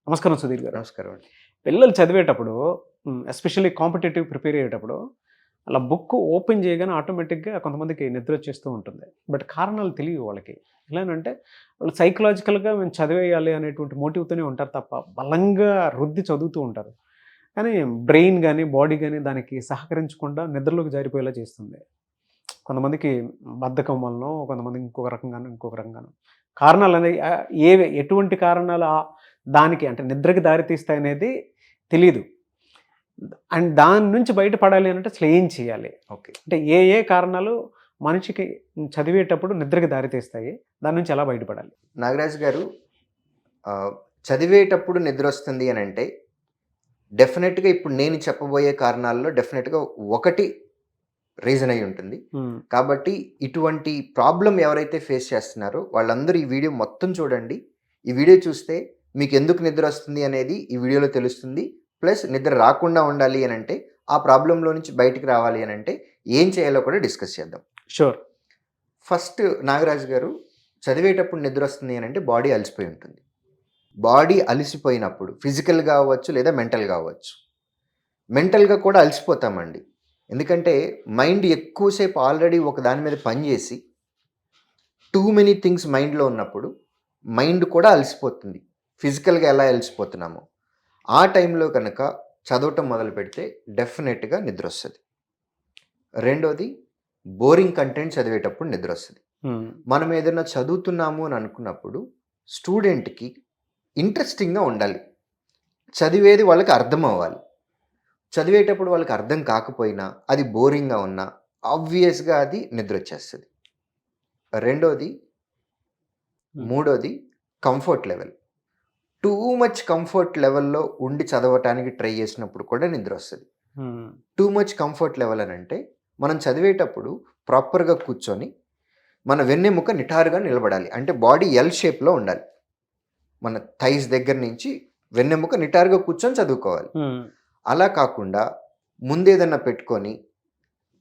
నమస్కారం సుధీర్ గారు. నమస్కారం అండి. పిల్లలు చదివేటప్పుడు ఎస్పెషల్లీ కాంపిటేటివ్ ప్రిపేర్ అయ్యేటప్పుడు అలా బుక్ ఓపెన్ చేయగానే ఆటోమేటిక్‌గా కొంతమందికి నిద్ర వచ్చేస్తూ ఉంటుంది. బట్ కారణాలు తెలియవు వాళ్ళకి. ఎలానంటే వాళ్ళు సైకలాజికల్‌గా మేము చదివేయాలి అనేటువంటి మోటివ్‌తోనే ఉంటారు తప్ప బలంగా రుద్ది చదువుతూ ఉంటారు. కానీ బ్రెయిన్ గాని, బాడీ గాని దానికి సహకరించకుండా నిద్రలోకి జారిపోయేలా చేస్తుంది. కొంతమందికి బద్ధకం వలనో, కొంతమందికి ఇంకొక రకంగానో. కారణాలనేవి ఎటువంటి కారణాలు దానికి అంటే నిద్రకి దారి తీస్తాయనేది తెలీదు. అండ్ దాని నుంచి బయటపడాలి అనంటే అసలు ఏం చేయాలి? ఓకే. అంటే ఏ కారణాలు మనిషికి చదివేటప్పుడు నిద్రకి దారి తీస్తాయి? దాని నుంచి ఎలా బయటపడాలి? నాగరాజు గారు, చదివేటప్పుడు నిద్రొస్తుంది అనంటే డెఫినెట్‌గా ఇప్పుడు నేను చెప్పబోయే కారణాల్లో డెఫినెట్‌గా ఒకటి రీజన్ అయి ఉంటుంది. కాబట్టి ఇటువంటి ప్రాబ్లమ్ ఎవరైతే ఫేస్ చేస్తున్నారో వాళ్ళందరూ ఈ వీడియో మొత్తం చూడండి. ఈ వీడియో చూస్తే మీకు ఎందుకు నిద్ర వస్తుంది అనేది ఈ వీడియోలో తెలుస్తుంది. ప్లస్ నిద్ర రాకుండా ఉండాలి అనంటే, ఆ ప్రాబ్లంలో నుంచి బయటికి రావాలి అనంటే ఏం చేయాలో కూడా డిస్కస్ చేద్దాం. షూర్. ఫస్ట్ నాగరాజు గారు, చదివేటప్పుడు నిద్ర వస్తుంది అనంటే బాడీ అలసిపోయి ఉంటుంది. బాడీ అలసిపోయినప్పుడు ఫిజికల్‌గా అవ్వచ్చు లేదా మెంటల్‌గా అవ్వచ్చు. మెంటల్‌గా కూడా అలసిపోతామండి. ఎందుకంటే మైండ్ ఎక్కువసేపు ఆల్రెడీ ఒక దాని మీద పనిచేసి టూ మెనీ థింగ్స్ మైండ్లో ఉన్నప్పుడు మైండ్ కూడా అలసిపోతుంది. ఫిజికల్గా ఎలా అలసిపోతున్నామో ఆ టైంలో కనుక చదవటం మొదలు పెడితే డెఫినెట్గా నిద్ర వస్తుంది. రెండోది, బోరింగ్ కంటెంట్ చదివేటప్పుడు నిద్ర వస్తుంది. మనం ఏదైనా చదువుతున్నాము అని అనుకున్నప్పుడు స్టూడెంట్కి ఇంట్రెస్టింగ్గా ఉండాలి. చదివేది వాళ్ళకి అర్థం అవ్వాలి. చదివేటప్పుడు వాళ్ళకి అర్థం కాకపోయినా, అది బోరింగ్గా ఉన్నా ఆబ్వియస్గా అది నిద్ర వచ్చేస్తుంది. రెండోది, మూడోది comfort level. Too much comfort లెవెల్లో ఉండి చదవటానికి ట్రై చేసినప్పుడు కూడా నిద్ర వస్తుంది. టూ మచ్ కంఫర్ట్ లెవెల్ అని అంటే మనం చదివేటప్పుడు ప్రాపర్గా కూర్చొని మన వెన్నెముక నిటారుగా నిలబడాలి. అంటే బాడీ ఎల్ షేప్లో ఉండాలి. మన థైస్ దగ్గర నుంచి వెన్నెముక నిటారుగా కూర్చొని చదువుకోవాలి. అలా కాకుండా ముందేదన్నా పెట్టుకొని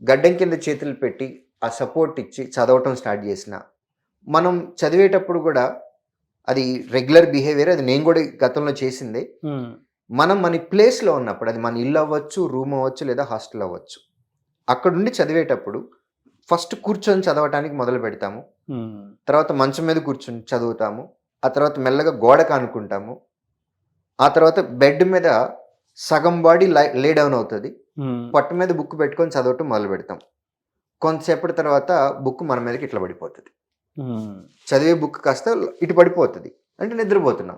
గడ్డం కింద చేతులు పెట్టి ఆ సపోర్ట్ ఇచ్చి చదవటం స్టార్ట్ చేసిన, మనం చదివేటప్పుడు కూడా అది రెగ్యులర్ బిహేవియర్. అది నేను కూడా గతంలో చేసిందే. మనం మన ప్లేస్లో ఉన్నప్పుడు, అది మన ఇల్లు అవ్వచ్చు, రూమ్ అవ్వచ్చు, లేదా హాస్టల్ అవ్వచ్చు, అక్కడుండి చదివేటప్పుడు ఫస్ట్ కూర్చొని చదవటానికి మొదలు పెడతాము. తర్వాత మంచం మీద కూర్చొని చదువుతాము. ఆ తర్వాత మెల్లగా గోడ కానుకుంటాము. ఆ తర్వాత బెడ్ మీద సగం బాడీ లే డౌన్ అవుతుంది. పట్టు మీద బుక్ పెట్టుకొని చదవటం మొదలు పెడతాం. కొంతసేపటి తర్వాత బుక్ మన మీదకి ఇట్లా పడిపోతుంది. చదివే బుక్ కాస్త ఇటు పడిపోతుంది. అంటే నిద్రపోతున్నాం.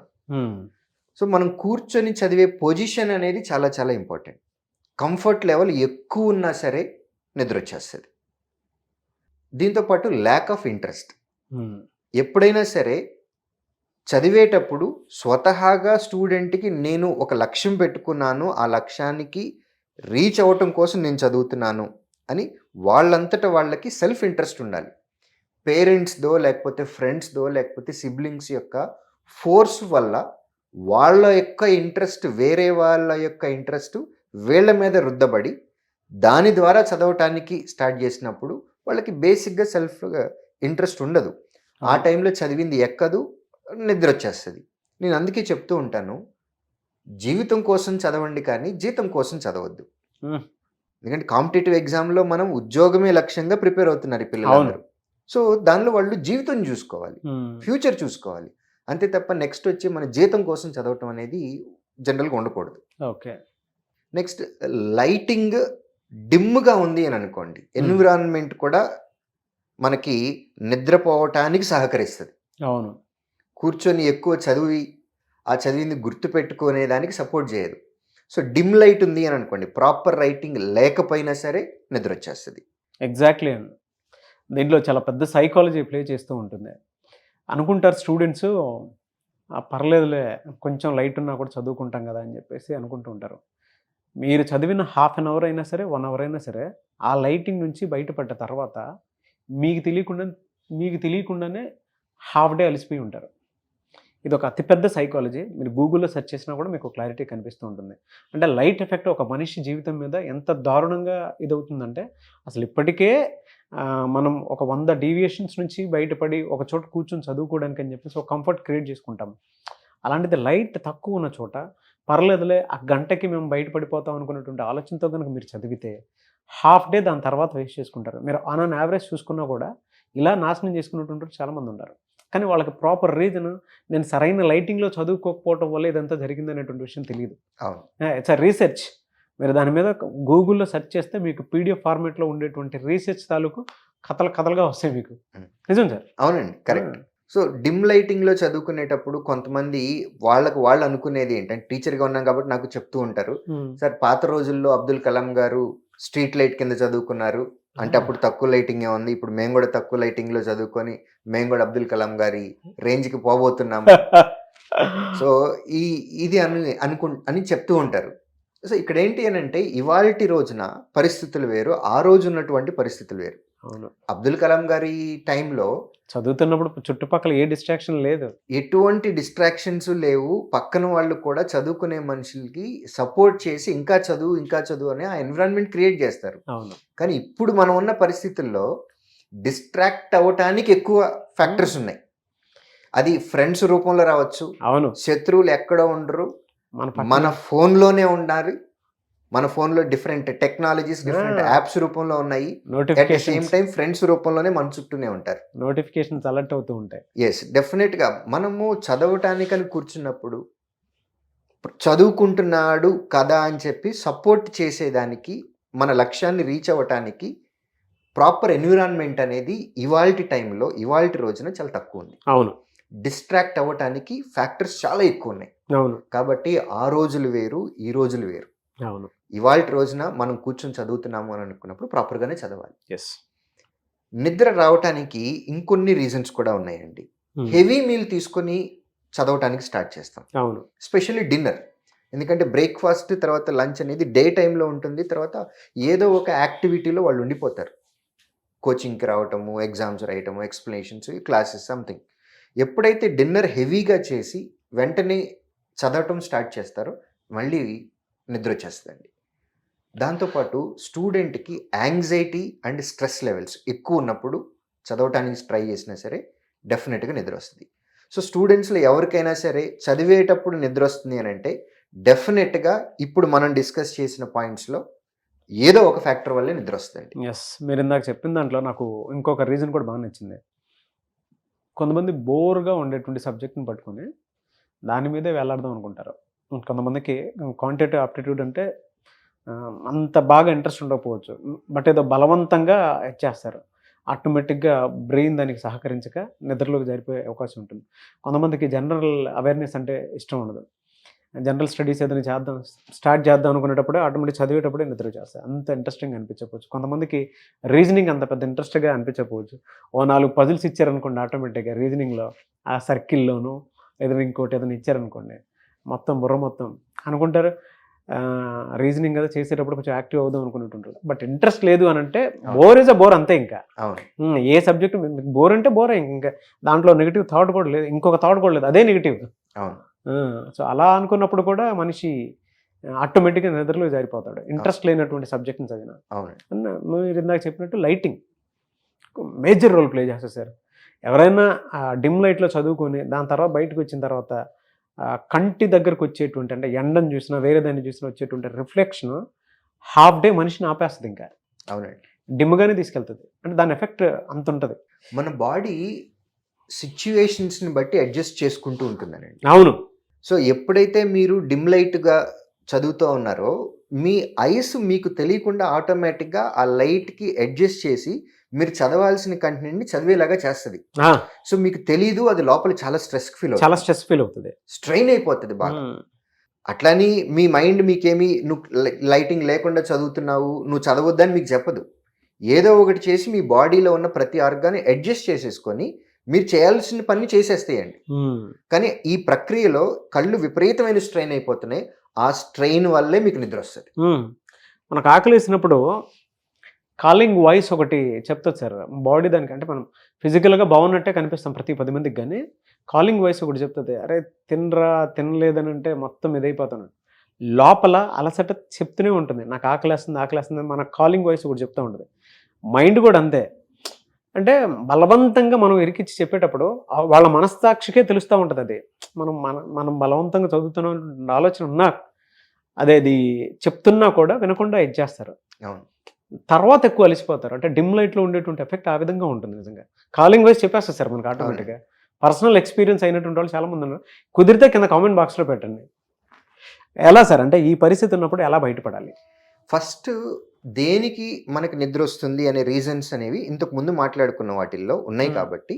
సో మనం కూర్చొని చదివే పొజిషన్ అనేది చాలా చాలా ఇంపార్టెంట్. కంఫర్ట్ లెవెల్ ఎక్కువ ఉన్నా సరే నిద్ర వచ్చేస్తుంది. దీంతోపాటు ల్యాక్ ఆఫ్ ఇంట్రెస్ట్. ఎప్పుడైనా సరే చదివేటప్పుడు స్వతహాగా స్టూడెంట్కి నేను ఒక లక్ష్యం పెట్టుకున్నాను, ఆ లక్ష్యానికి రీచ్ అవ్వటం కోసం నేను చదువుతున్నాను అని వాళ్ళంతటా వాళ్ళకి సెల్ఫ్ ఇంట్రెస్ట్ ఉండాలి. పేరెంట్స్దో, లేకపోతే ఫ్రెండ్స్దో, లేకపోతే సిబ్లింగ్స్ యొక్క ఫోర్స్ వల్ల వాళ్ళ యొక్క ఇంట్రెస్ట్, వేరే వాళ్ళ యొక్క ఇంట్రెస్ట్ వీళ్ళ మీద రుద్దబడి దాని ద్వారా చదవటానికి స్టార్ట్ చేసినప్పుడు వాళ్ళకి బేసిక్గా సెల్ఫ్గా ఇంట్రెస్ట్ ఉండదు. ఆ టైంలో చదివింది ఎక్కదు, నిద్ర వచ్చేస్తుంది. నేను అందుకే చెప్తూ ఉంటాను, జీవితం కోసం చదవండి కానీ జీతం కోసం చదవద్దు. ఎందుకంటే కాంపిటేటివ్ ఎగ్జామ్లో మనం ఉద్యోగమే లక్ష్యంగా ప్రిపేర్ అవుతున్నారు ఈ పిల్లలందరూ. సో దానిలో వాళ్ళు జీవితం చూసుకోవాలి, ఫ్యూచర్ చూసుకోవాలి. అంతే తప్ప నెక్స్ట్ వచ్చి మన జీతం కోసం చదవటం అనేది జనరల్గా ఉండకూడదు. ఓకే. నెక్స్ట్, లైటింగ్ డిమ్గా ఉంది అని అనుకోండి, ఎన్విరాన్మెంట్ కూడా మనకి నిద్రపోవటానికి సహకరిస్తుంది. అవును. కూర్చొని ఎక్కువ చదివి ఆ చదివింది గుర్తు పెట్టుకునే దానికి సపోర్ట్ చేయదు. సో డిమ్ లైట్ ఉంది అని అనుకోండి, ప్రాపర్ రైటింగ్ లేకపోయినా సరే నిద్ర వచ్చేస్తుంది. ఎగ్జాక్ట్లీ అండి. దీంట్లో చాలా పెద్ద సైకాలజీ ప్లే చేస్తూ ఉంటుంది. అనుకుంటారు స్టూడెంట్స్, పర్లేదులే కొంచెం లైట్ ఉన్నా కూడా చదువుకుంటాం కదా అని చెప్పేసి అనుకుంటూ ఉంటారు. మీరు చదివిన హాఫ్ అన్ అవర్ అయినా సరే, 1 అవర్ అయినా సరే, ఆ లైటింగ్ నుంచి బయటపడ్డ తర్వాత మీకు తెలియకుండానే హాఫ్ డే అలసిపోయి ఉంటారు. ఇది ఒక అతిపెద్ద సైకాలజీ. మీరు గూగుల్లో సెర్చ్ చేసినా కూడా మీకు క్లారిటీ కనిపిస్తూ ఉంటుంది. అంటే లైట్ ఎఫెక్ట్ ఒక మనిషి జీవితం మీద ఎంత దారుణంగా ఇదవుతుందంటే, అసలు ఇప్పటికే మనం ఒక 100 డీవియేషన్స్ నుంచి బయటపడి ఒక చోట కూర్చొని చదువుకోవడానికి అని చెప్పేసి ఒక కంఫర్ట్ క్రియేట్ చేసుకుంటాం. అలాంటిది లైట్ తక్కువ ఉన్న చోట పర్లేదులే ఆ గంటకి మేము బయటపడిపోతాం అనుకున్నటువంటి ఆలోచనతో కనుక మీరు చదివితే హాఫ్ డే దాని తర్వాత వేస్ట్ చేసుకుంటారు. మీరు ఆన్ అన్ యావరేజ్ చూసుకున్నా కూడా ఇలా నాశనం చేసుకున్నటువంటి చాలామంది ఉన్నారు. కానీ వాళ్ళకి ప్రాపర్ రీజన్ నేను సరైన లైటింగ్లో చదువుకోకపోవటం వల్ల ఇదంతా జరిగింది అనేటువంటి విషయం తెలియదు. అవును. It's a research. మీరు దాని మీద గూగుల్లో సెర్చ్ చేస్తే మీకు పీడిఎఫ్ ఫార్మేట్లో ఉండేటువంటి రీసెర్చ్ తాలూకు కథలుగా వస్తాయి మీకు. నిజం సార్. అవునండి, కరెక్ట్. సో డిమ్ లైటింగ్లో చదువుకునేటప్పుడు కొంతమంది వాళ్ళు అనుకునేది ఏంటంటే, టీచర్గా ఉన్నాం కాబట్టి నాకు చెప్తూ ఉంటారు, సార్ పాత రోజుల్లో అబ్దుల్ కలాం గారు స్ట్రీట్ లైట్ కింద చదువుకున్నారు అంటే అప్పుడు తక్కువ లైటింగ్ ఉంది, ఇప్పుడు మేము కూడా తక్కువ లైటింగ్లో చదువుకొని మేము కూడా అబ్దుల్ కలాం గారి రేంజ్కి పోబోతున్నాము. సో ఇది అని చెప్తూ ఉంటారు. సో ఇక్కడ ఏంటి అని అంటే, ఇవాల్టి రోజున పరిస్థితులు వేరు, ఆ రోజు ఉన్నటువంటి పరిస్థితులు వేరు. అవును. అబ్దుల్ కలాం గారి టైంలో చదువుతున్నప్పుడు చుట్టుపక్కల ఏ డిస్ట్రాక్షన్ లేదు, ఎటువంటి డిస్ట్రాక్షన్స్ లేవు. పక్కన వాళ్ళు కూడా చదువుకునే మనుషులకి సపోర్ట్ చేసి ఇంకా చదువు అనే ఆ ఎన్విరాన్మెంట్ క్రియేట్ చేస్తారు. అవును. కానీ ఇప్పుడు మనం ఉన్న పరిస్థితుల్లో డిస్ట్రాక్ట్ అవ్వటానికి ఎక్కువ ఫ్యాక్టర్స్ ఉన్నాయి. అది ఫ్రెండ్స్ రూపంలో రావచ్చు, అవును, శత్రువులు ఎక్కడో ఉండరు, మన ఫోన్లోనే ఉండాలి. మన ఫోన్లో డిఫరెంట్ టెక్నాలజీస్, డిఫరెంట్ యాప్స్ రూపంలో ఉన్నాయి. At the same time friends రూపంలోనే మన చుట్టూనే ఉంటారు. నోటిఫికేషన్స్ అలర్ట్ అవుతూ ఉంటాయి. ఎస్, డెఫినెట్గా మనము చదవటానికని కూర్చున్నప్పుడు చదువుకుంటున్నాడు కదా అని చెప్పి సపోర్ట్ చేసేదానికి, మన లక్ష్యాన్ని రీచ్ అవ్వటానికి ప్రాపర్ ఎన్విరాన్మెంట్ అనేది ఇవాల్టి టైంలో, ఇవాల్టి రోజున చాలా తక్కువ ఉంది. అవును. డిస్ట్రాక్ట్ అవ్వటానికి ఫ్యాక్టర్స్ చాలా ఎక్కువ ఉన్నాయి. అవును. కాబట్టి ఆ రోజులు వేరు, ఈ రోజులు వేరు. అవును. ఇవాల్టి రోజున మనం కూర్చొని చదువుతున్నాము అని అనుకున్నప్పుడు ప్రాపర్గానే చదవాలి. ఎస్. నిద్ర రావటానికి ఇంకొన్ని రీజన్స్ కూడా ఉన్నాయండి. హెవీ మీల్ తీసుకొని చదవటానికి స్టార్ట్ చేస్తాం. అవును. Specially dinner. ఎందుకంటే బ్రేక్ఫాస్ట్ తర్వాత లంచ్ అనేది డే టైంలో ఉంటుంది. తర్వాత ఏదో ఒక యాక్టివిటీలో వాళ్ళు ఉండిపోతారు. కోచింగ్కి రావటము, ఎగ్జామ్స్ రాయటము, ఎక్స్ప్లెనేషన్స్, క్లాసెస్, సంథింగ్. ఎప్పుడైతే డిన్నర్ హెవీగా చేసి వెంటనే చదవటం స్టార్ట్ చేస్తారో మళ్ళీ నిద్ర వచ్చేస్తుందండి. దాంతోపాటు స్టూడెంట్కి యాంగ్జైటీ అండ్ స్ట్రెస్ లెవెల్స్ ఎక్కువ ఉన్నప్పుడు చదవటానికి ట్రై చేసినా సరే డెఫినెట్గా నిద్ర వస్తుంది. సో స్టూడెంట్స్లో ఎవరికైనా సరే చదివేటప్పుడు నిద్ర వస్తుంది అని అంటే డెఫినెట్గా ఇప్పుడు మనం డిస్కస్ చేసిన పాయింట్స్లో ఏదో ఒక ఫ్యాక్టర్ వల్లే నిద్ర వస్తుంది. ఎస్, మీరు ఇందాక చెప్పిన దాంట్లో నాకు ఇంకొక రీజన్ కూడా బాగా నచ్చింది. కొంతమంది బోర్గా ఉండేటువంటి సబ్జెక్ట్ని పట్టుకొని దాని మీదే వెళ్ళాడదాం అనుకుంటారు. కొంతమందికి క్వాంటిటేటివ్ ఆప్టిట్యూడ్ అంటే అంత బాగా ఇంట్రెస్ట్ ఉండకపోవచ్చు, బట్ ఏదో బలవంతంగా చేస్తారు. ఆటోమేటిక్గా బ్రెయిన్ దానికి సహకరించక నిద్రలోకి జారిపోయే అవకాశం ఉంటుంది. కొంతమందికి జనరల్ అవేర్నెస్ అంటే ఇష్టం ఉండదు. జనరల్ స్టడీస్ ఏదైనా స్టార్ట్ చేద్దాం అనుకునేటప్పుడే ఆటోమేటిక్ చదివేటప్పుడే నిద్ర చేస్తాయి. అంత ఇంట్రెస్టింగ్ అనిపించకపోవచ్చు. కొంతమందికి రీజనింగ్ అంత పెద్ద ఇంట్రెస్ట్గా అనిపించకపోవచ్చు. 4 పజిల్స్ ఇచ్చారనుకోండి, ఆటోమేటిక్గా రీజనింగ్లో ఆ సర్కిల్లోనూ ఏదైనా ఇంకోటి ఏదైనా ఇచ్చారనుకోండి, మొత్తం అనుకుంటారు రీజనింగ్ కదా చేసేటప్పుడు కొంచెం యాక్టివ్ అవుదాం అనుకుంటుంటారు. బట్ ఇంట్రెస్ట్ లేదు అని అంటే బోర్ ఈజ్ అ బోర్, అంతే. ఇంకా ఏ సబ్జెక్ట్ బోర్ అంటే బోరే, ఇంకా దాంట్లో నెగిటివ్ థాట్ కూడా లేదు, ఇంకొక థాట్ కూడా లేదు, అదే నెగిటివ్. సో అలా అనుకున్నప్పుడు కూడా మనిషి ఆటోమేటిక్గా నిద్రలో జారిపోతాడు, ఇంట్రెస్ట్ లేనటువంటి సబ్జెక్ట్ని చదివిన. మీరు ఇందాక చెప్పినట్టు లైటింగ్ మేజర్ రోల్ ప్లే చేస్తారు సార్. ఎవరైనా డిమ్ లైట్లో చదువుకొని దాని తర్వాత బయటకు వచ్చిన తర్వాత కంటి దగ్గరకు వచ్చేటువంటి, అంటే ఎండను చూసినా వేరే దాన్ని చూసినా వచ్చేటువంటి రిఫ్లెక్షన్ హాఫ్ డే మనిషిని ఆపేస్తుంది. ఇంకా అవునండి, డిమ్గానే తీసుకెళ్తుంది. అంటే దాని ఎఫెక్ట్ అంత ఉంటుంది. మన బాడీ సిచ్యువేషన్స్ని బట్టి అడ్జస్ట్ చేసుకుంటూ ఉంటుందండి. అవును. సో ఎప్పుడైతే మీరు డిమ్ లైట్గా చదువుతూ ఉన్నారో మీ ఐస్ మీకు తెలియకుండా ఆటోమేటిక్గా ఆ లైట్కి అడ్జస్ట్ చేసి మీరు చదవాల్సిన కంటెంట్ని చదివేలాగా చేస్తుంది. సో మీకు తెలీదు, అది లోపల చాలా స్ట్రెస్ ఫీల్ అవుతుంది, స్ట్రెయిన్ అయిపోతుంది బాగా. అట్లని మీ మైండ్ మీకేమి నువ్వు లైటింగ్ లేకుండా చదువుతున్నావు, నువ్వు చదవద్దని మీకు చెప్పదు. ఏదో ఒకటి చేసి మీ బాడీలో ఉన్న ప్రతి ఆర్గాన్ని అడ్జస్ట్ చేసేసుకొని మీరు చేయాల్సిన పని చేసేస్తాయండి. కానీ ఈ ప్రక్రియలో కళ్ళు విపరీతమైన స్ట్రెయిన్ అయిపోతున్నాయి. ఆ స్ట్రెయిన్ వల్లే మీకు నిద్ర వస్తుంది. మనకు ఆకలి వేసినప్పుడు కాలింగ్ వాయిస్ ఒకటి చెప్తుంది సార్ బాడీ దానికి. అంటే మనం ఫిజికల్గా బాగున్నట్టే కనిపిస్తాం ప్రతి 10 మందికి, కానీ కాలింగ్ వాయిస్ ఒకటి చెప్తుంది, అరే తినరా తినలేదని అంటే మొత్తం ఇదైపోతాను. లోపల అలసట చెప్తూనే ఉంటుంది, నాకు ఆకలేస్తుంది మన కాలింగ్ వాయిస్ ఒకటి చెప్తూ ఉంటుంది. మైండ్ కూడా అంతే. అంటే బలవంతంగా మనం ఇరికిచ్చి చెప్పేటప్పుడు వాళ్ళ మనస్సాక్షికే తెలుస్తూ ఉంటుంది అది. మనం బలవంతంగా చదువుతున్నాం ఆలోచన ఉన్నా అది చెప్తున్నా కూడా వినకుండా ఇచ్చేస్తారు. అవును. తర్వాత ఎక్కువ అలిసిపోతారు. అంటే డిమ్ లైట్‌లో ఉండేటువంటి ఎఫెక్ట్ ఆ విధంగా ఉంటుంది నిజంగా. కాలింగ్ వైస్ చెప్పేస్తారు సార్ మనకు ఆటోమేటిక్‌గా. పర్సనల్ ఎక్స్‌పీరియన్స్ అయినటువంటి వాళ్ళు చాలా మంది ఉన్నారు. కుదిరితే కింద కామెంట్ బాక్స్‌లో పెట్టండి. ఎలా సార్ అంటే ఈ పరిస్థితి ఉన్నప్పుడు ఎలా బయటపడాలి? ఫస్ట్ దేనికి మనకి నిద్ర వస్తుంది అనే రీజన్స్ అనేవి ఇంతకు ముందు మాట్లాడుకున్న వాటిల్లో ఉన్నాయి కాబట్టి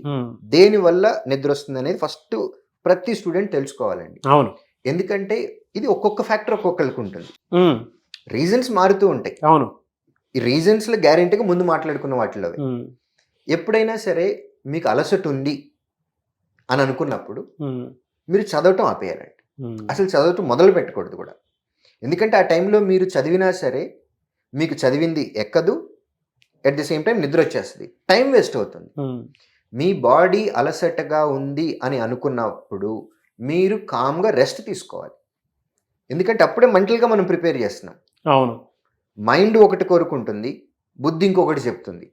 దేని వల్ల నిద్ర వస్తుంది అనేది ఫస్ట్ ప్రతి స్టూడెంట్ తెలుసుకోవాలండి. అవును. ఎందుకంటే ఇది ఒక్కొక్క ఫ్యాక్టర్ ఒక్కొక్కరికి ఉంటుంది. హ్మ్. రీజన్స్ మారుతూ ఉంటాయి. అవును. ఈ రీజన్స్‌లో గ్యారంటీగా ముందు మాట్లాడుకున్న వాటిలో హ్మ్. ఎప్పుడైనా సరే మీకు అలసట ఉంది అని అనుకున్నప్పుడు హ్మ్. మీరు చదవటం ఆపేయాలండి. హ్మ్. అసలు చదవటం మొదలు పెట్టకూడదు కూడా. ఎందుకంటే ఆ టైంలో మీరు చదివినా సరే మీకు చదివింది ఎక్కదు. ఎట్ ది సేమ్ టైం నిద్ర వచ్చేస్తుంది. టైం వేస్ట్ అవుతుంది. హ్మ్. మీ బాడీ అలసటగా ఉంది అని అనుకున్నప్పుడు మీరు కామ్‌గా రెస్ట్ తీసుకోవాలి. ఎందుకంటే అప్పుడే మెంటల్‌గా మనం ప్రిపేర్ చేస్తున్నాం. అవును. మైండ్ ఒకటి కోరుకుంటుంది. బుద్ధి ఇంకొకటి చెప్తుంది.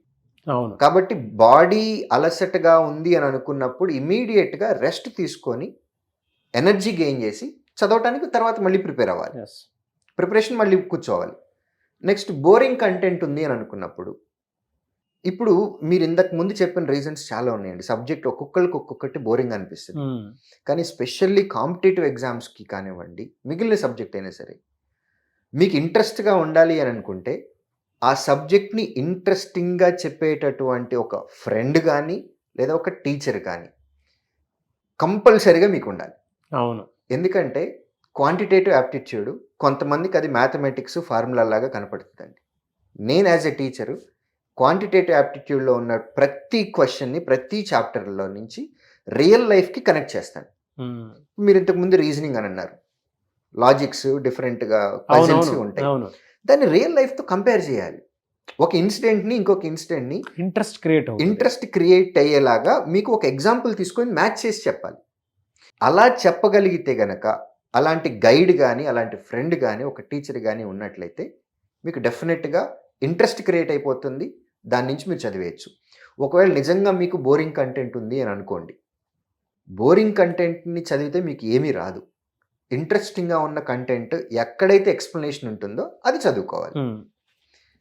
అవును. కాబట్టి బాడీ అలసటగా ఉంది అని అనుకున్నప్పుడు ఇమ్మీడియేట్‌గా రెస్ట్ తీసుకొని ఎనర్జీ గెయిన్ చేసి చదవటానికి తర్వాత మళ్ళీ ప్రిపేర్ అవ్వాలి. యెస్. ప్రిపరేషన్ మళ్ళీ కూర్చోవాలి. నెక్స్ట్ బోరింగ్ కంటెంట్ ఉంది అని అనుకున్నప్పుడు ఇప్పుడు మీరు ఇంతకు ముందు చెప్పిన రీజన్స్ చాలా ఉన్నాయండి. సబ్జెక్ట్ ఒక్కొక్కళ్ళకి ఒక్కొక్కటి బోరింగ్ అనిపిస్తుంది. హ్మ్. కానీ స్పెషల్లీ కాంపిటేటివ్ ఎగ్జామ్స్‌కి కానివ్వండి, మిగిలిన సబ్జెక్ట్ అయినా సరే, మీకు ఇంట్రెస్ట్‌గా ఉండాలి అని అనుకుంటే, ఆ సబ్జెక్ట్‌ని ఇంట్రెస్టింగ్‌గా చెప్పేటటువంటి ఒక ఫ్రెండ్ గానీ, లేదా ఒక టీచర్ కానీ కంపల్సరీగా మీకుండాలి. అవును. ఎందుకంటే క్వాంటిటేటివ్ యాప్టిట్యూడ్ కొంతమందికి అది మ్యాథమెటిక్స్ ఫార్ములాలాగా కనపడుతుందండి. నేను యాజ్ ఎ టీచరు క్వాంటిటేటివ్ యాప్టిట్యూడ్‌లో ఉన్న ప్రతి క్వెషన్‌ని ప్రతి చాప్టర్‌లో నుంచి రియల్ లైఫ్‌కి కనెక్ట్ చేస్తాను. హ్మ్. మీరు ఇంతకు ముందు రీజనింగ్ అని అన్నారు. లాజిక్స్ డిఫరెంట్‌గా పజిల్స్ అవునవును. ఉంటాయి. అవును. దాన్ని రియల్ లైఫ్‌తో కంపేర్ చేయాలి. ఒక ఇన్సిడెంట్‌ని ఇంకొక ఇన్సిడెంట్‌ని ఇంట్రెస్ట్ క్రియేట్ అవుతుంది. ఇంట్రెస్ట్ క్రియేట్ అయ్యేలాగా మీకు ఒక ఎగ్జాంపుల్ తీసుకొని మ్యాచ్ చేసి చెప్పాలి. అలా చెప్పగలిగితే గనక అలాంటి గైడ్ గానీ, అలాంటి ఫ్రెండ్ గానీ, ఒక టీచర్ గానీ ఉన్నట్లయితే మీకు డెఫినెట్‌గా ఇంట్రెస్ట్ క్రియేట్ అయిపోతుంది. దాని నుంచి మీరు చదివేయచ్చు. ఒకవేళ నిజంగా మీకు బోరింగ్ కంటెంట్ ఉంది అని అనుకోండి. బోరింగ్ కంటెంట్‌ని చదివితే మీకు ఏమీ రాదు. ఇంట్రెస్టింగ్‌గా ఉన్న కంటెంట్ ఎక్కడైతే ఎక్స్‌ప్లనేషన్ ఉంటుందో అది చదువుకోవాలి. హ్మ్.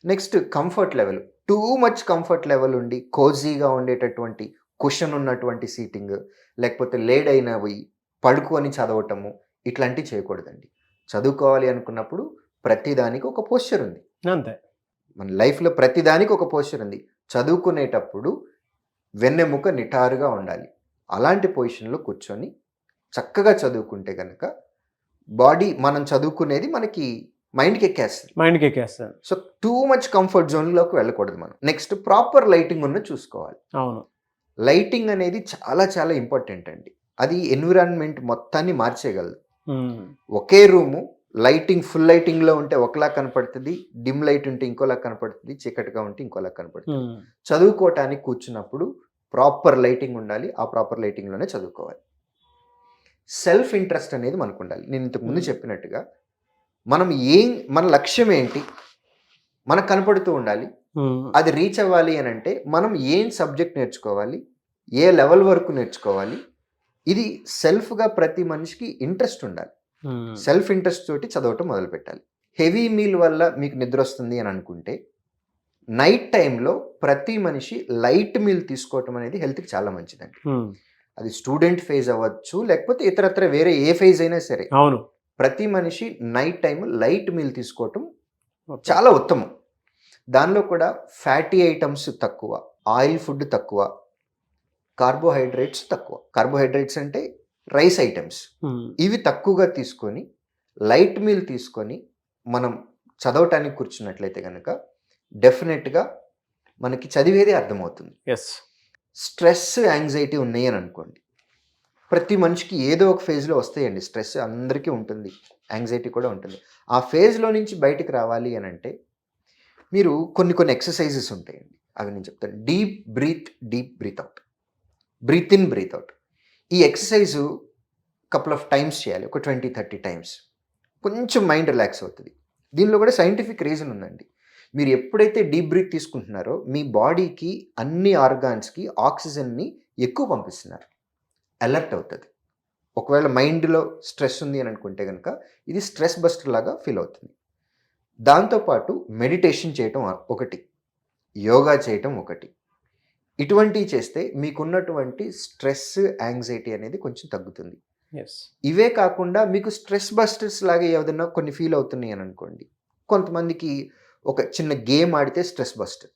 Next comfort level. Too much comfort level ఉండి కోజీగా ఉండేటటువంటి కుషన్ ఉన్నటువంటి సీటింగ్, లేకపోతే లేడ్ అయినవి పడుకొని చదవటము ఇట్లాంటివి చేయకూడదండి. చదువుకోవాలి అనుకున్నప్పుడు ప్రతిదానికి ఒక పోస్చర్ ఉంది. అంతే. మన లైఫ్‌లో ప్రతిదానికి ఒక పోస్చర్ ఉంది. చదువుకునేటప్పుడు వెన్నెముక నిటారుగా ఉండాలి. అలాంటి పొజిషన్‌లో కూర్చొని చక్కగా చదువుకుంటే గనక బాడీ మనం చదువుకునేది మనకి మైండ్‌కి ఎక్కేస్తది. మైండ్‌కి ఎక్కేస్తది. సో టూ మచ్ కంఫర్ట్ జోన్‌లోకి వెళ్ళకూడదు మనం. నెక్స్ట్ ప్రాపర్ లైటింగ్ ఉన్నది చూసుకోవాలి. అవును. లైటింగ్ అనేది చాలా చాలా ఇంపార్టెంట్ అండి. అది ఎన్విరాన్మెంట్ మొత్తాన్ని మార్చేయగలదు. హ్మ్. ఒకే రూము లైటింగ్ ఫుల్ లైటింగ్‌లో ఉంటే ఒకలా కనపడుతది. డిమ్ లైట్ ఉంటే ఇంకోలా కనపడుతది. చీకటిగా ఉంటే ఇంకోలా కనపడుతది. హ్మ్. చదువుకోవటానికి కూర్చున్నప్పుడు ప్రాపర్ లైటింగ్ ఉండాలి. ఆ ప్రాపర్ లైటింగ్‌లోనే చదువుకోవాలి. సెల్ఫ్ ఇంట్రెస్ట్ అనేది మనకుండాలి. నేను ఇంతకు ముందు చెప్పినట్టుగా మనం మన లక్ష్యం ఏంటి? మనకు కనపడుతూ ఉండాలి. హ్మ్. అది రీచ్ అవ్వాలి అనంటే మనం ఏం సబ్జెక్ట్ నేర్చుకోవాలి? ఏ లెవెల్ వరకు నేర్చుకోవాలి? ఇది సెల్ఫ్‌గా ప్రతి మనిషికి ఇంట్రెస్ట్ ఉండాలి. హ్మ్. సెల్ఫ్ ఇంట్రెస్ట్ తోటి చదవటం మొదలుపెట్టాలి. హెవీ మీల్ వల్ల మీకు నిద్రొస్తుంది అని అనుకుంటే, నైట్ టైమ్‌లో ప్రతి మనిషి లైట్ మీల్ తీసుకోవటం అనేది హెల్త్‌కి చాలా మంచిదండి. హ్మ్. అది స్టూడెంట్ ఫేజ్ అవ్వచ్చు, లేకపోతే ఇతరత్ర వేరే ఏ ఫేజ్ అయినా సరే. అవును. ప్రతి మనిషి నైట్ టైమ్ లైట్ మీల్ తీసుకోవటం ఓకే. చాలా ఉత్తమం. దానిలో కూడా ఫ్యాటీ ఐటమ్స్ తక్కువ, ఆయిల్ ఫుడ్ తక్కువ, కార్బోహైడ్రేట్స్ తక్కువ. కార్బోహైడ్రేట్స్ అంటే రైస్ ఐటమ్స్. హ్మ్. ఇవి తక్కువగా తీసుకొని, లైట్ మీల్ తీసుకొని, మనం చదవటానికి కూర్చున్నట్లయితే గనక డెఫినెట్‌గా మనకి చదివేదే అర్థమవుతుంది. యెస్. స్ట్రెస్, యాంగ్జైటీ ఉన్నాయి అని అనుకోండి. ప్రతి మనిషికి ఏదో ఒక ఫేజ్‌లో వస్తాయండి. స్ట్రెస్ అందరికీ ఉంటుంది. యాంగ్జైటీ కూడా ఉంటుంది. ఆ ఫేజ్‌లో నుంచి బయటికి రావాలి అనంటే, మీరు కొన్ని ఎక్సర్‌సైజెస్ ఉంటాయండి. అవి నేను చెప్తాను. Deep breath out. Breath in, breath out. ఈ ఎక్సర్‌సైజు కపుల్ ఆఫ్ టైమ్స్ చేయాలి. ఒక 20, 30 టైమ్స్. కొంచెం మైండ్ రిలాక్స్ అవుతది. దీనిలో కూడా సైంటిఫిక్ రీజన్ ఉందండి. మీరు ఎప్పుడైతే డీప్ బ్రీత్ తీసుకుంటున్నారో మీ బాడీకి అన్ని ఆర్గాన్స్కి ఆక్సిజన్ని ఎక్కువ పంపిస్తున్నారు, అలర్ట్ అవుతుంది. ఒకవేళ మైండ్లో స్ట్రెస్ ఉంది అని అనుకుంటే కనుక ఇది స్ట్రెస్ బస్టర్ లాగా ఫీల్ అవుతుంది. దాంతోపాటు మెడిటేషన్ చేయటం ఒకటి, యోగా చేయటం ఒకటి, ఇటువంటివి చేస్తే మీకున్నటువంటి స్ట్రెస్ యాంగ్జైటీ అనేది కొంచెం తగ్గుతుంది. ఎస్. ఇవే కాకుండా మీకు స్ట్రెస్ బస్టర్స్ లాగా ఏదైనా కొన్ని ఫీల్ అవుతున్నాయి అని అనుకోండి, కొంతమందికి ఒక చిన్న గేమ్ ఆడితే స్ట్రెస్ బస్టర్,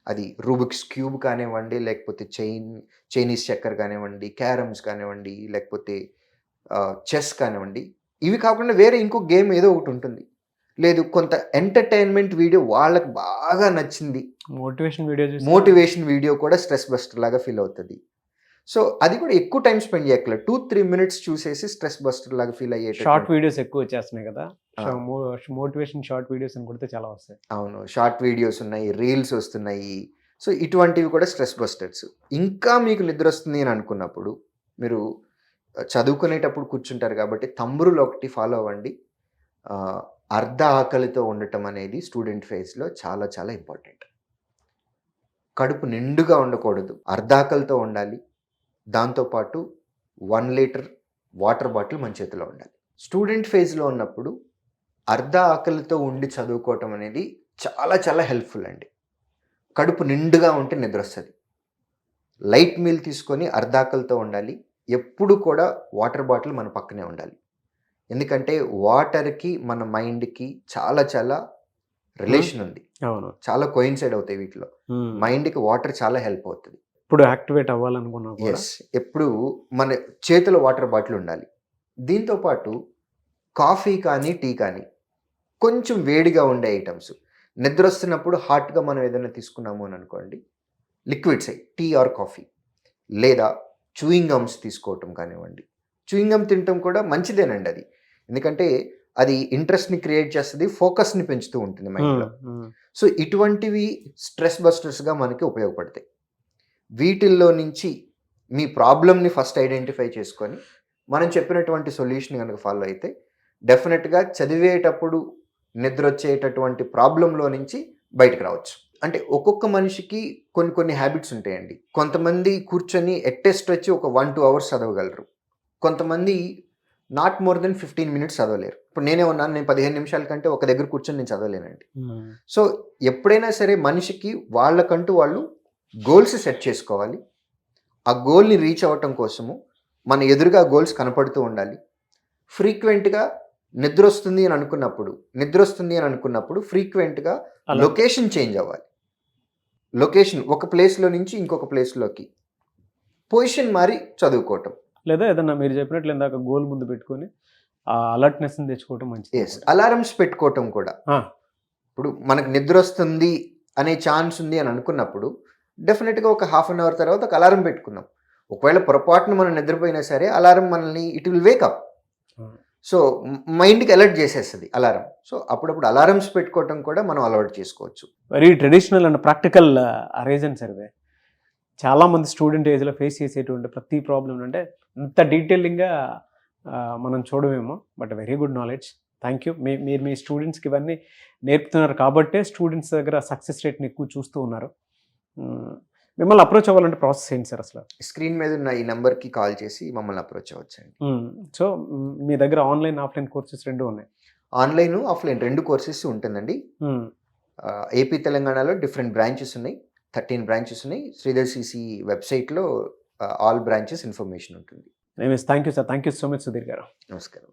అది రూబిక్స్ క్యూబ్ కానివ్వండి, లేకపోతే చైనీస్ చెక్కర్ కానివ్వండి, క్యారమ్స్ కానివ్వండి, లేకపోతే చెస్ కానివ్వండి, ఇవి కాకుండా వేరే ఇంకో గేమ్ ఏదో ఒకటి ఉంటుంది. లేదు కొంత ఎంటర్టైన్మెంట్ వీడియో వాళ్ళకి బాగా నచ్చింది, మోటివేషన్ వీడియో కూడా స్ట్రెస్ బస్టర్ లాగా ఫీల్ అవుతుంది. సో అది కూడా ఎక్కువ టైం స్పెండ్ చేయక్కర్లేదు, 2-3 minutes చూసేసి స్ట్రెస్ బస్టర్ లాగా ఫీల్ అయ్యే షార్ట్ వీడియోస్ ఎక్కువ వచ్చేస్తున్నాయి కదా, మోటివేషన్ షార్ట్ వీడియోస్ అని కొడితే చాలా వస్తాయి. అవును, షార్ట్ వీడియోస్ ఉన్నాయి, రీల్స్ వస్తున్నాయి. సో ఇటువంటివి కూడా స్ట్రెస్ బస్టర్స్. ఇంకా మీకు నిద్ర వస్తుంది అని అనుకున్నప్పుడు మీరు చదువుకునేటప్పుడు కూర్చుంటారు కాబట్టి తంబురులు ఒకటి ఫాలో అవ్వండి. అర్ధ ఆకలితో ఉండటం అనేది స్టూడెంట్ ఫేజ్లో చాలా చాలా ఇంపార్టెంట్. కడుపు నిండుగా ఉండకూడదు, అర్ధ ఆకలితో ఉండాలి. దాంతోపాటు 1 లీటర్ వాటర్ బాటిల్ మన చేతిలో ఉండాలి. స్టూడెంట్ ఫేజ్లో ఉన్నప్పుడు అర్ధ ఆకలితో ఉండి చదువుకోవటం అనేది చాలా చాలా హెల్ప్ఫుల్ అండి. కడుపు నిండుగా ఉంటే నిద్ర వస్తుంది. లైట్ మీల్ తీసుకొని అర్ధ ఆకలితో ఉండాలి. ఎప్పుడు కూడా వాటర్ బాటిల్ మన పక్కనే ఉండాలి. ఎందుకంటే వాటర్కి మన మైండ్కి చాలా చాలా రిలేషన్ ఉంది. అవును, చాలా కోయిన్సైడ్ అవుతాయి వీటిలో. మైండ్కి వాటర్ చాలా హెల్ప్ అవుతుంది. ఇప్పుడు యాక్టివేట్ అవ్వాలనుకున్నా కూడా ఎస్, ఎప్పుడు మన చేతిలో వాటర్ బాటిల్ ఉండాలి. దీంతోపాటు కాఫీ కానీ టీ కానీ కొంచెం వేడిగా ఉండే ఐటమ్స్, నిద్ర వస్తున్నప్పుడు హాట్గా మనం ఏదైనా తీసుకున్నాము అని అనుకోండి, లిక్విడ్స్ టీ ఆర్ కాఫీ, లేదా చూయింగ్ గమ్స్ తీసుకోవటం కానివ్వండి. చూయింగ్ గమ్ తినటం కూడా మంచిదేనండి అది, ఎందుకంటే అది ఇంట్రెస్ట్ని క్రియేట్ చేస్తుంది, ఫోకస్ని పెంచుతూ ఉంటుంది మైండ్లో. సో ఇటువంటివి స్ట్రెస్ బస్టర్స్గా మనకి ఉపయోగపడతాయి. వీటిల్లో నుంచి మీ ప్రాబ్లమ్ని ఫస్ట్ ఐడెంటిఫై చేసుకొని మనం చెప్పినటువంటి సొల్యూషన్ కనుక ఫాలో అయితే డెఫినెట్గా చదివేటప్పుడు నిద్ర వచ్చేటటువంటి ప్రాబ్లంలో నుంచి బయటకు రావచ్చు. అంటే ఒక్కొక్క మనిషికి కొన్ని కొన్ని హ్యాబిట్స్ ఉంటాయండి. కొంతమంది కూర్చొని ఎట్టెస్ట్ వచ్చి ఒక 1-2 hours చదవగలరు. కొంతమంది నాట్ మోర్ దెన్ 15 minutes చదవలేరు. ఇప్పుడు నేనే ఉన్నాను, నేను 15 నిమిషాల కంటే ఒక దగ్గర కూర్చొని నేను చదవలేనండి. సో ఎప్పుడైనా సరే మనిషికి వాళ్ళకంటూ వాళ్ళు గోల్స్ సెట్ చేసుకోవాలి. ఆ గోల్ని రీచ్ అవ్వటం కోసము మన ఎదురుగా గోల్స్ కనపడుతూ ఉండాలి. ఫ్రీక్వెంట్గా నిద్ర వస్తుంది అని అనుకున్నప్పుడు ఫ్రీక్వెంట్గా లొకేషన్ చేంజ్ అవ్వాలి. లొకేషన్ ఒక ప్లేస్లో నుంచి ఇంకొక ప్లేస్లోకి పొజిషన్ మారి చదువుకోవటం, లేదా ఏదన్నా మీరు చెప్పినట్లు ఇందాక గోల్ ముందు పెట్టుకొని ఆ అలర్ట్నెస్ని తెచ్చుకోవటం మంచిది. ఎస్, అలారమ్స్ పెట్టుకోవటం కూడా. ఇప్పుడు మనకు నిద్ర వస్తుంది అనే ఛాన్స్ ఉంది అని అనుకున్నప్పుడు డెఫినెట్గా ఒక 1/2 hour తర్వాత ఒక అలారం పెట్టుకున్నాం. ఒకవేళ పొరపాటున మనం నిద్రపోయినా సరే అలారం మనల్ని ఇట్ విల్ వేకప్. సో మైండ్కి అలర్ట్ చేసేస్తుంది అలారం. సో అప్పుడప్పుడు అలారమ్స్ పెట్టుకోవటం కూడా మనం అలవాటు చేసుకోవచ్చు. Very traditional and practical reasons ఇవే. చాలామంది స్టూడెంట్ ఏజ్లో ఫేస్ చేసేటువంటి ప్రతి ప్రాబ్లం అంటే ఇంత డీటెయిలింగ్గా మనం చూడమేమో, but very good knowledge. Thank you. మీరు మీ స్టూడెంట్స్కి ఇవన్నీ నేర్పుతున్నారు కాబట్టే స్టూడెంట్స్ దగ్గర సక్సెస్ రేట్ని ఎక్కువ చూస్తూ ఉన్నారు. మిమ్మల్ని అప్రోచ్ అవ్వాలంటే ప్రాసెస్ ఏంటి సార్ అసలు? స్క్రీన్ మీద ఉన్న ఈ నెంబర్కి కాల్ చేసి మమ్మల్ని అప్రోచ్ అవ్వచ్చండి. సో మీ దగ్గర ఆన్లైన్ ఆఫ్లైన్ కోర్సెస్ రెండు ఉన్నాయి? ఆన్లైన్ ఆఫ్లైన్ 2 కోర్సెస్ ఉంటుందండి. ఏపీ తెలంగాణలో డిఫరెంట్ బ్రాంచెస్ ఉన్నాయి, 13 బ్రాంచెస్ ఉన్నాయి. శ్రీధర్ సిసి వెబ్సైట్లో ఆల్ బ్రాంచెస్ ఇన్ఫర్మేషన్ ఉంటుంది. Thank you sir, thank you so much Sudheer గారు. నమస్కారం.